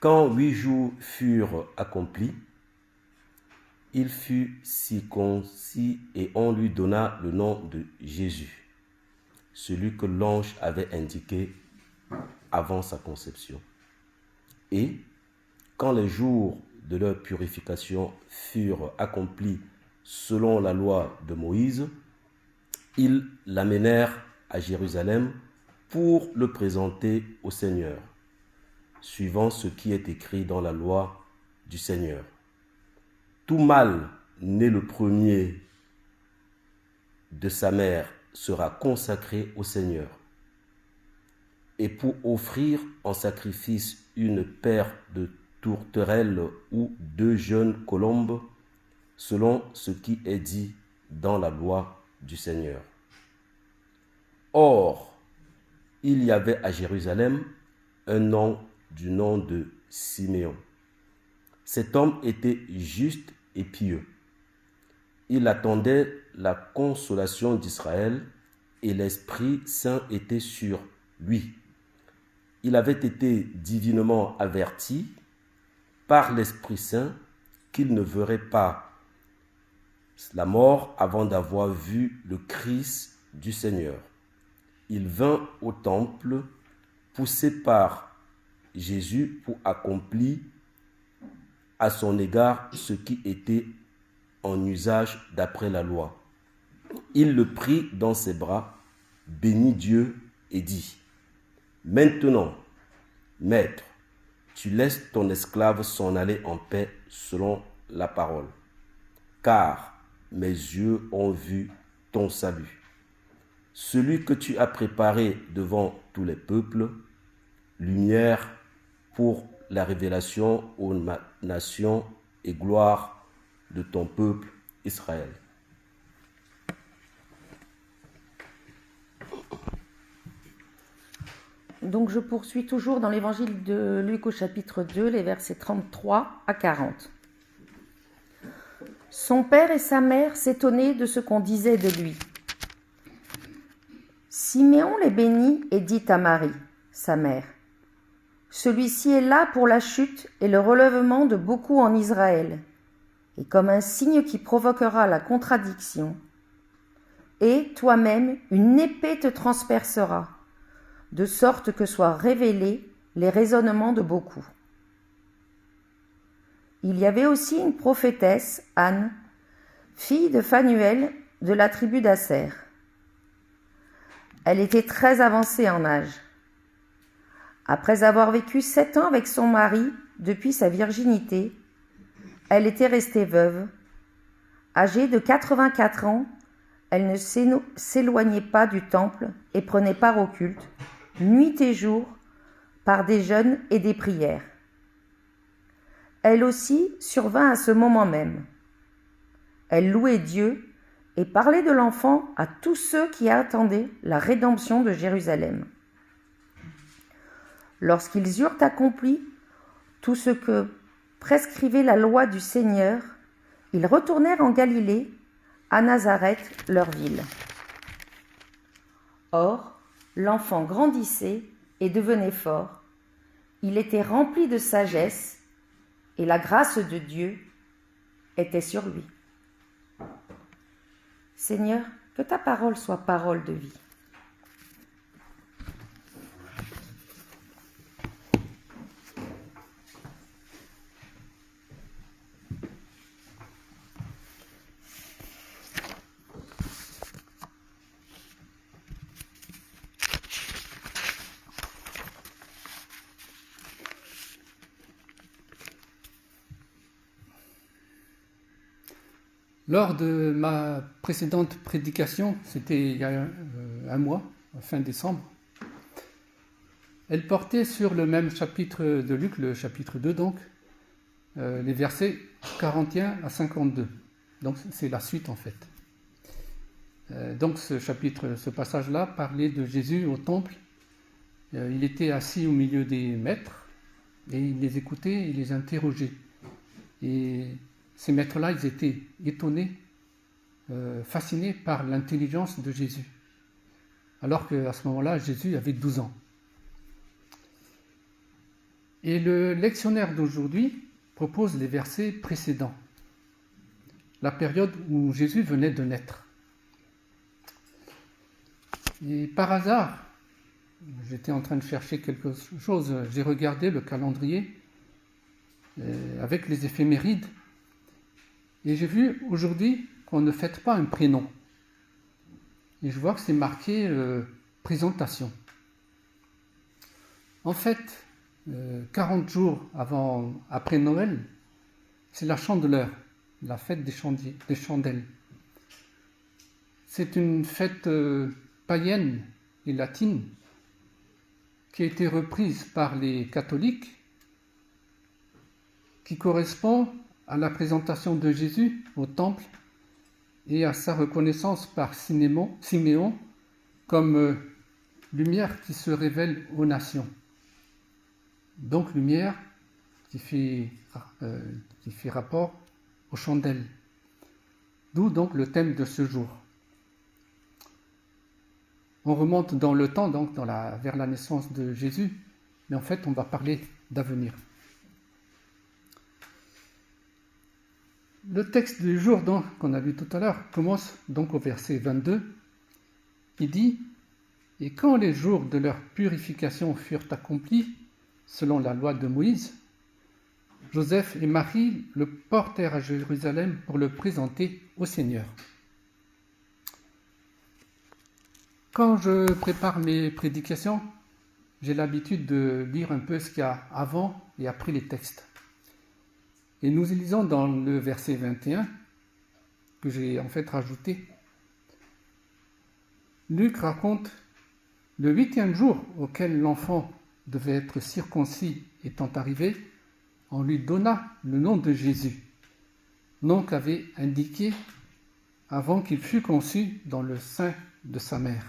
Quand 8 jours furent accomplis, il fut circoncis et on lui donna le nom de Jésus, celui que l'ange avait indiqué avant sa conception. Et quand les jours de leur purification furent accomplis selon la loi de Moïse, ils l'amenèrent à Jérusalem pour le présenter au Seigneur, suivant ce qui est écrit dans la loi du Seigneur. Tout mâle né le premier de sa mère sera consacré au Seigneur. Et pour offrir en sacrifice une paire de tourterelles ou 2 jeunes colombes, selon ce qui est dit dans la loi du Seigneur. Or, il y avait à Jérusalem un homme du nom de Siméon. Cet homme était juste et pieux. Il attendait la consolation d'Israël et l'Esprit Saint était sur lui. Il avait été divinement averti par l'Esprit Saint qu'il ne verrait pas la mort avant d'avoir vu le Christ du Seigneur. Il vint au temple, poussé par Jésus pour accomplir à son égard ce qui était en usage d'après la loi. Il le prit dans ses bras, bénit Dieu et dit : « Maintenant, Maître, tu laisses ton esclave s'en aller en paix selon la parole, car mes yeux ont vu ton salut, celui que tu as préparé devant tous les peuples, lumière pour la révélation aux nations et gloire de ton peuple Israël. » Donc je poursuis toujours dans l'évangile de Luc au chapitre 2, les versets 33 à 40. Son père et sa mère s'étonnaient de ce qu'on disait de lui. Siméon les bénit et dit à Marie, sa mère : « Celui-ci est là pour la chute et le relèvement de beaucoup en Israël, et comme un signe qui provoquera la contradiction. Et toi-même, une épée te transpercera, de sorte que soient révélés les raisonnements de beaucoup. » Il y avait aussi une prophétesse, Anne, fille de Phanuel de la tribu d'Aser. Elle était très avancée en âge. Après avoir vécu 7 ans avec son mari depuis sa virginité, elle était restée veuve. Âgée de 84 ans, elle ne s'éloignait pas du temple et prenait part au culte, nuit et jour, par des jeûnes et des prières. Elle aussi survint à ce moment même. Elle louait Dieu et parlait de l'enfant à tous ceux qui attendaient la rédemption de Jérusalem. Lorsqu'ils eurent accompli tout ce que prescrivait la loi du Seigneur, ils retournèrent en Galilée, à Nazareth, leur ville. Or, l'enfant grandissait et devenait fort. Il était rempli de sagesse et la grâce de Dieu était sur lui. Seigneur, que ta parole soit parole de vie. Lors de ma précédente prédication, c'était il y a un mois, fin décembre, elle portait sur le même chapitre de Luc, le chapitre 2 donc, les versets 41 à 52. Donc c'est la suite en fait. Donc ce passage-là parlait de Jésus au temple. Il était assis au milieu des maîtres et il les écoutait, il les interrogeait. Et ces maîtres-là, ils étaient étonnés, fascinés par l'intelligence de Jésus. – Alors qu'à ce moment-là, Jésus avait 12 ans. Et le lectionnaire d'aujourd'hui propose les versets précédents, la période où Jésus venait de naître. Et par hasard, j'étais en train de chercher quelque chose, j'ai regardé le calendrier avec les éphémérides, et j'ai vu aujourd'hui qu'on ne fête pas un prénom. Et je vois que c'est marqué présentation. En fait, 40 jours après Noël, c'est la Chandeleur, la fête des chandelles. C'est une fête païenne et latine qui a été reprise par les catholiques, qui correspond à la présentation de Jésus au temple et à sa reconnaissance par Siméon comme lumière qui se révèle aux nations. Donc lumière qui fait rapport aux chandelles. D'où donc le thème de ce jour. On remonte dans le temps, donc vers la naissance de Jésus, mais en fait on va parler d'avenir. Le texte du jour qu'on a lu tout à l'heure commence donc au verset 22. Il dit « Et quand les jours de leur purification furent accomplis, selon la loi de Moïse, Joseph et Marie le portèrent à Jérusalem pour le présenter au Seigneur. » Quand je prépare mes prédications, j'ai l'habitude de lire un peu ce qu'il y a avant et après les textes. Et nous lisons dans le verset 21, que j'ai en fait rajouté. Luc raconte le 8e jour auquel l'enfant devait être circoncis étant arrivé, on lui donna le nom de Jésus, nom qu'avait indiqué avant qu'il fût conçu dans le sein de sa mère.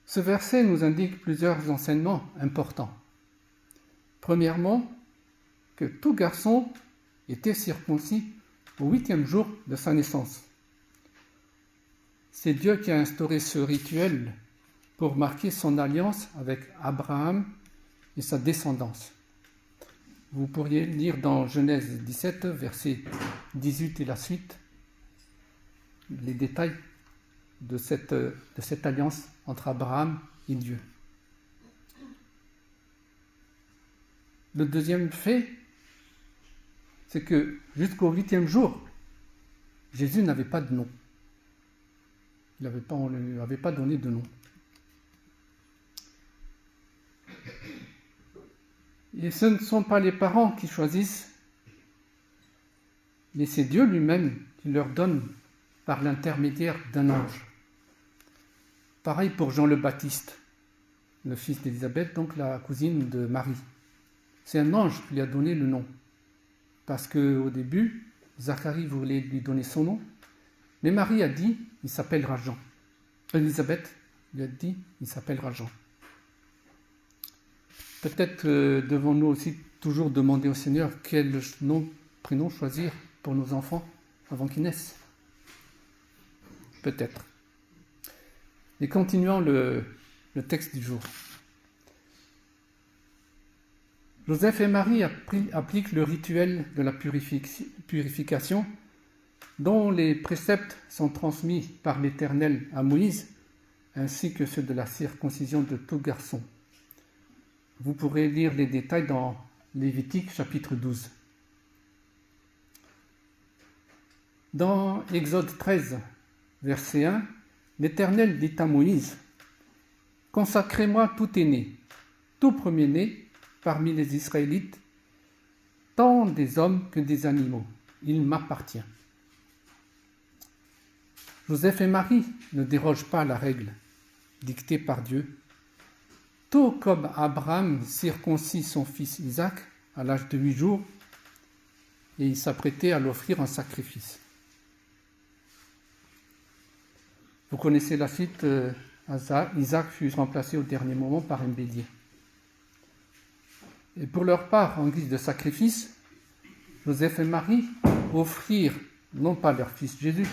Ce verset nous indique plusieurs enseignements importants. Premièrement, que tout garçon était circoncis au 8e jour de sa naissance. C'est Dieu qui a instauré ce rituel pour marquer son alliance avec Abraham et sa descendance. Vous pourriez lire dans Genèse 17, versets 18 et la suite, les détails de cette alliance entre Abraham et Dieu. Le deuxième fait, c'est que jusqu'au 8e jour, Jésus n'avait pas de nom. On ne lui avait pas donné de nom. Et ce ne sont pas les parents qui choisissent, mais c'est Dieu lui-même qui leur donne par l'intermédiaire d'un ange. Pareil pour Jean le Baptiste, le fils d'Élisabeth, donc la cousine de Marie. C'est un ange qui lui a donné le nom. Parce qu'au début, Zacharie voulait lui donner son nom, mais Marie a dit, il s'appellera Jean. Élisabeth lui a dit, il s'appellera Jean. Peut-être devons-nous aussi toujours demander au Seigneur quel prénom choisir pour nos enfants avant qu'ils naissent. Peut-être. Et continuons le texte du jour. Joseph et Marie appliquent le rituel de la purification dont les préceptes sont transmis par l'Éternel à Moïse, ainsi que ceux de la circoncision de tout garçon. Vous pourrez lire les détails dans Lévitique chapitre 12. Dans Exode 13, verset 1, l'Éternel dit à Moïse, « Consacrez-moi tout aîné, tout premier-né parmi les Israélites, tant des hommes que des animaux. Il m'appartient. » Joseph et Marie ne dérogent pas à la règle dictée par Dieu. Tout comme Abraham circoncit son fils Isaac à l'âge de 8 jours et il s'apprêtait à l'offrir en sacrifice. Vous connaissez la suite, Isaac fut remplacé au dernier moment par un bélier. Et pour leur part, en guise de sacrifice, Joseph et Marie offrirent non pas leur fils Jésus,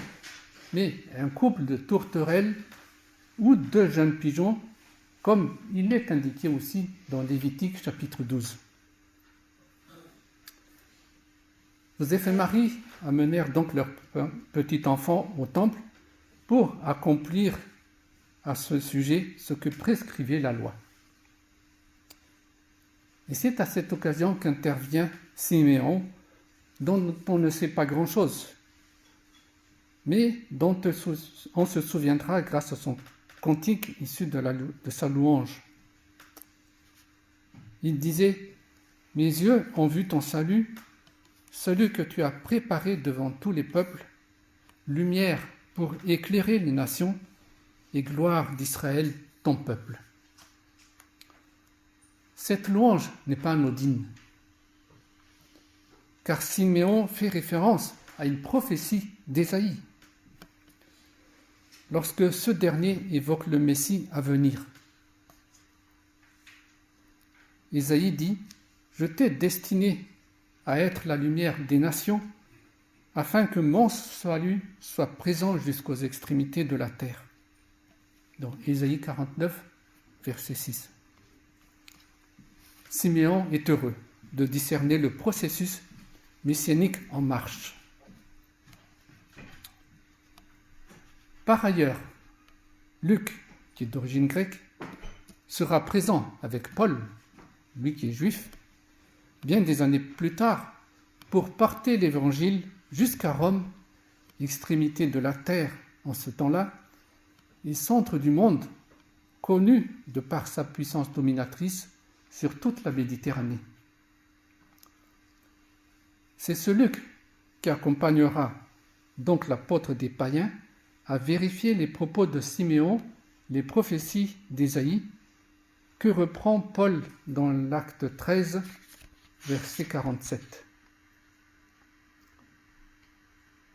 mais un couple de tourterelles ou 2 jeunes pigeons comme il est indiqué aussi dans Lévitique chapitre 12. Joseph et Marie amenèrent donc leur petit enfant au temple pour accomplir à ce sujet ce que prescrivait la loi. Et c'est à cette occasion qu'intervient Siméon, dont on ne sait pas grand-chose, mais dont on se souviendra grâce à son cantique issu de sa louange. Il disait « Mes yeux ont vu ton salut, celui que tu as préparé devant tous les peuples, lumière pour éclairer les nations et gloire d'Israël, ton peuple. » Cette louange n'est pas anodine, car Siméon fait référence à une prophétie d'Ésaïe, lorsque ce dernier évoque le Messie à venir. Ésaïe dit « Je t'ai destiné à être la lumière des nations, afin que mon salut soit présent jusqu'aux extrémités de la terre. » Donc Ésaïe 49, verset 6. Siméon est heureux de discerner le processus messianique en marche. Par ailleurs, Luc, qui est d'origine grecque, sera présent avec Paul, lui qui est juif, bien des années plus tard, pour porter l'évangile jusqu'à Rome, extrémité de la terre en ce temps-là, et centre du monde, connu de par sa puissance dominatrice sur toute la Méditerranée. C'est ce Luc qui accompagnera donc l'apôtre des païens à vérifier les propos de Siméon, les prophéties d'Ésaïe, que reprend Paul dans l'acte 13, verset 47.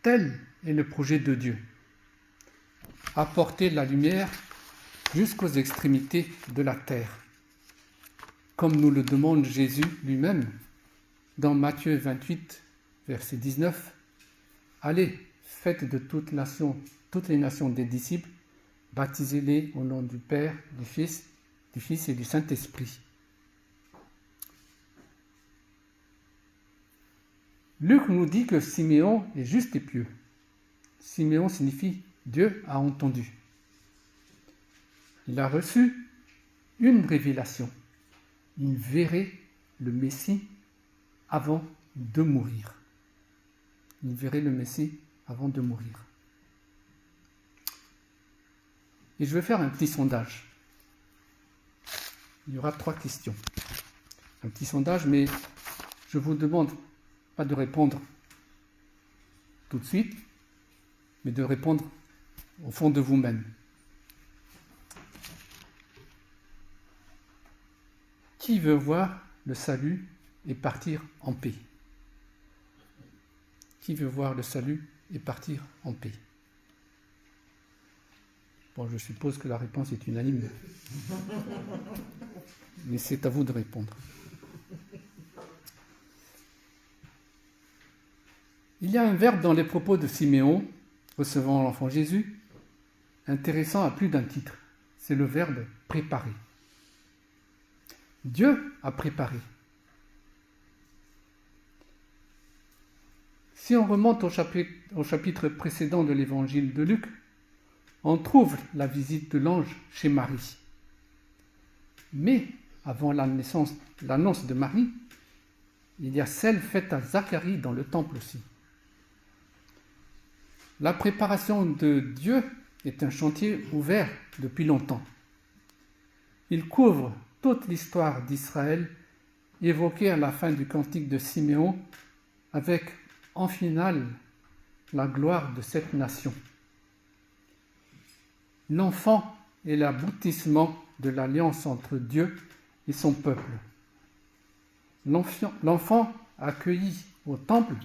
Tel est le projet de Dieu, apporter la lumière jusqu'aux extrémités de la terre, comme nous le demande Jésus lui-même dans Matthieu 28, verset 19. « Allez, faites de toutes les nations des disciples, baptisez-les au nom du Père, du Fils et du Saint-Esprit. » Luc nous dit que Siméon est juste et pieux. Siméon signifie « Dieu a entendu ». Il a reçu une révélation. Il verrait le Messie avant de mourir. Il verrait le Messie avant de mourir. Et je vais faire un petit sondage. Il y aura 3 questions. Un petit sondage, mais je vous demande pas de répondre tout de suite, mais de répondre au fond de vous-même. Qui veut voir le salut et partir en paix? Qui veut voir le salut et partir en paix? Bon, je suppose que la réponse est unanime. Mais c'est à vous de répondre. Il y a un verbe dans les propos de Siméon, recevant l'enfant Jésus, intéressant à plus d'un titre. C'est le verbe « préparer ». Dieu a préparé. Si on remonte au chapitre précédent de l'évangile de Luc, on trouve la visite de l'ange chez Marie. Mais avant l'annonce de Marie, il y a celle faite à Zacharie dans le temple aussi. La préparation de Dieu est un chantier ouvert depuis longtemps. Il couvre toute l'histoire d'Israël évoquée à la fin du cantique de Siméon, avec en finale la gloire de cette nation. L'enfant est l'aboutissement de l'alliance entre Dieu et son peuple. L'enfant accueilli au temple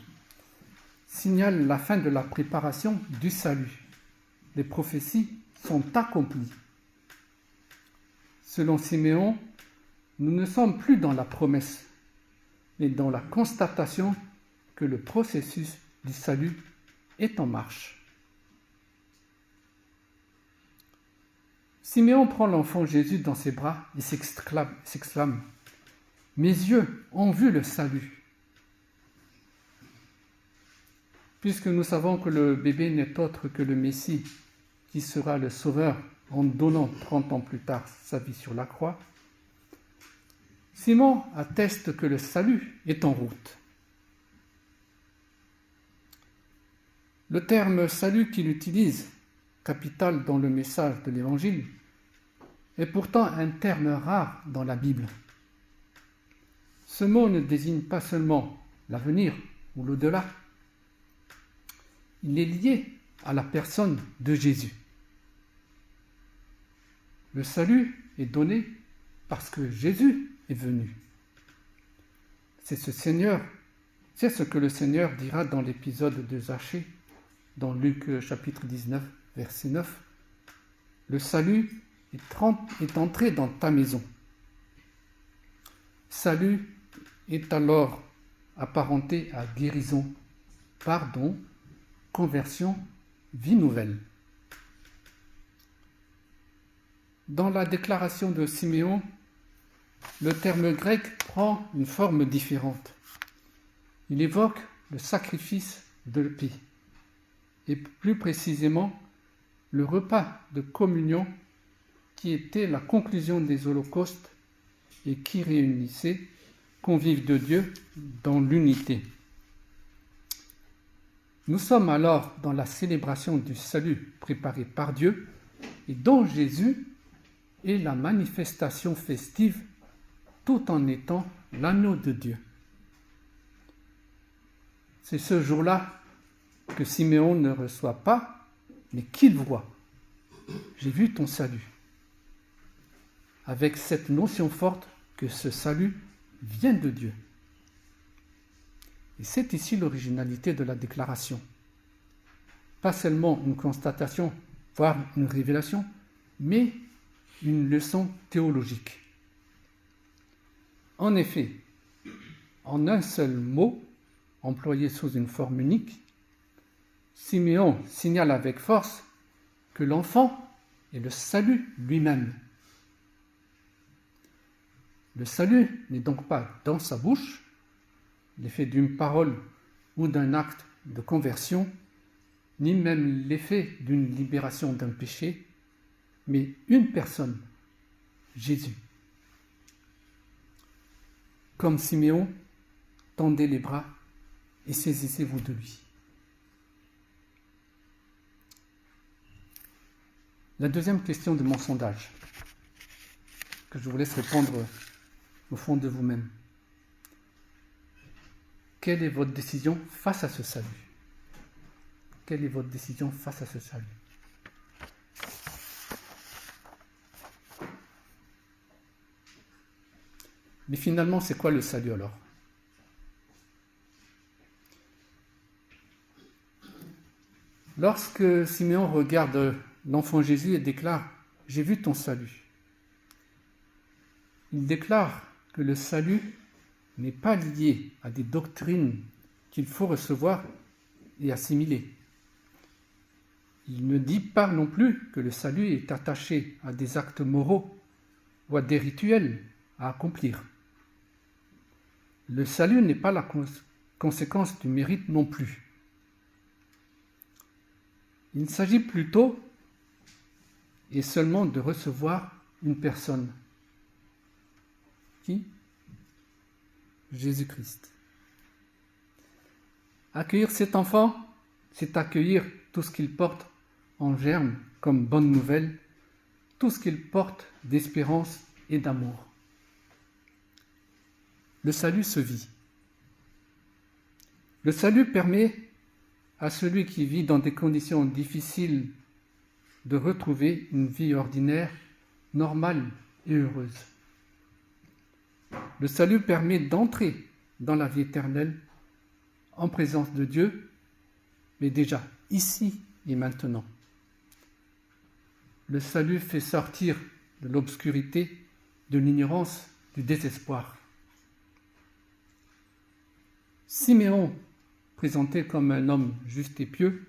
signale la fin de la préparation du salut. Les prophéties sont accomplies. Selon Siméon, nous ne sommes plus dans la promesse, mais dans la constatation que le processus du salut est en marche. Siméon prend l'enfant Jésus dans ses bras et s'exclame « Mes yeux ont vu le salut !» Puisque nous savons que le bébé n'est autre que le Messie, qui sera le Sauveur en donnant 30 ans plus tard sa vie sur la croix, Simon atteste que le salut est en route. Le terme « salut » qu'il utilise, capital dans le message de l'Évangile, est pourtant un terme rare dans la Bible. Ce mot ne désigne pas seulement l'avenir ou l'au-delà, il est lié à la personne de Jésus. Le salut est donné parce que Jésus est venu. C'est ce que le Seigneur dira dans l'épisode de Zachée, dans Luc chapitre 19, verset 9. Le salut est entré dans ta maison. Salut est alors apparenté à guérison, pardon, conversion, vie nouvelle. Dans la déclaration de Siméon, le terme grec prend une forme différente. Il évoque le sacrifice de paix, et plus précisément le repas de communion qui était la conclusion des holocaustes et qui réunissait convives de Dieu dans l'unité. Nous sommes alors dans la célébration du salut préparé par Dieu et dont Jésus est la manifestation festive tout en étant l'agneau de Dieu. C'est ce jour-là que Siméon ne reçoit pas, mais qu'il voit. J'ai vu ton salut. Avec cette notion forte que ce salut vient de Dieu. Et c'est ici l'originalité de la déclaration. Pas seulement une constatation, voire une révélation, mais une leçon théologique. En effet, en un seul mot, employé sous une forme unique, Siméon signale avec force que l'enfant est le salut lui-même. Le salut n'est donc pas dans sa bouche, l'effet d'une parole ou d'un acte de conversion, ni même l'effet d'une libération d'un péché, mais une personne, Jésus. Comme Siméon, tendez les bras et saisissez-vous de lui. La deuxième question de mon sondage, que je vous laisse répondre au fond de vous-même. Quelle est votre décision face à ce salut? Quelle est votre décision face à ce salut? Mais finalement, c'est quoi le salut alors? Lorsque Siméon regarde l'enfant Jésus et déclare « J'ai vu ton salut », il déclare que le salut n'est pas lié à des doctrines qu'il faut recevoir et assimiler. Il ne dit pas non plus que le salut est attaché à des actes moraux ou à des rituels à accomplir. Le salut n'est pas la conséquence du mérite non plus. Il s'agit plutôt et seulement de recevoir une personne. Qui? Jésus-Christ. Accueillir cet enfant, c'est accueillir tout ce qu'il porte en germe comme bonne nouvelle, tout ce qu'il porte d'espérance et d'amour. Le salut se vit. Le salut permet à celui qui vit dans des conditions difficiles de retrouver une vie ordinaire, normale et heureuse. Le salut permet d'entrer dans la vie éternelle en présence de Dieu, mais déjà ici et maintenant. Le salut fait sortir de l'obscurité, de l'ignorance, du désespoir. Siméon, présenté comme un homme juste et pieux,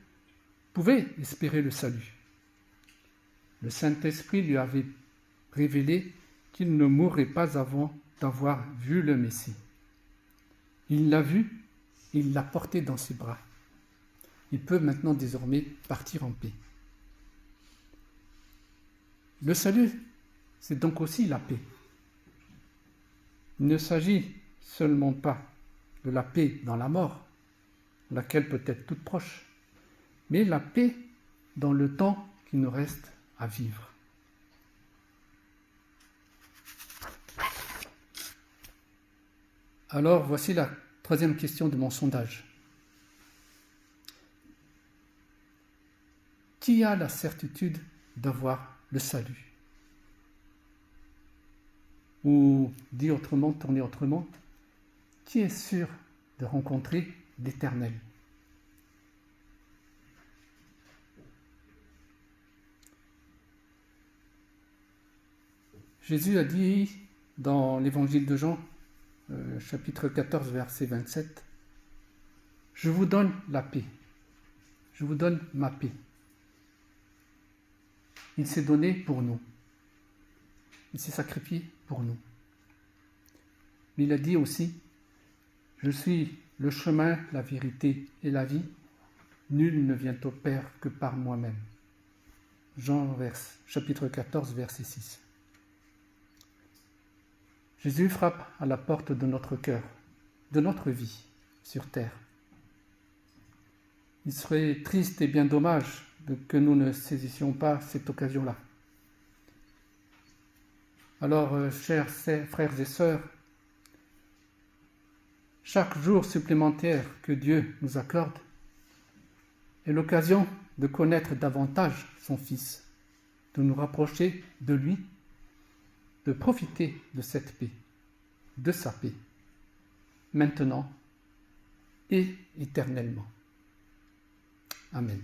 pouvait espérer le salut. le Saint-Esprit lui avait révélé qu'il ne mourrait pas avant d'avoir vu le Messie. Il l'a vu, il l'a porté dans ses bras. Il peut maintenant désormais partir en paix. Le salut, c'est donc aussi la paix. Il ne s'agit seulement pas de la paix dans la mort, laquelle peut être toute proche, mais la paix dans le temps qui nous reste à vivre. Alors, voici la troisième question de mon sondage. Qui a la certitude d'avoir le salut? Ou, dit autrement, tourné autrement, qui est sûr de rencontrer l'Éternel? Jésus a dit dans l'évangile de Jean, chapitre 14, verset 27, « Je vous donne la paix, je vous donne ma paix. » Il s'est donné pour nous, il s'est sacrifié pour nous. Mais il a dit aussi, « Je suis le chemin, la vérité et la vie, nul ne vient au Père que par moi-même. » Jean chapitre 14, verset 6. Jésus frappe à la porte de notre cœur, de notre vie sur terre. Il serait triste et bien dommage que nous ne saisissions pas cette occasion-là. Alors, chers frères et sœurs, chaque jour supplémentaire que Dieu nous accorde est l'occasion de connaître davantage son Fils, de nous rapprocher de lui, de profiter de cette paix, de sa paix, maintenant et éternellement. Amen.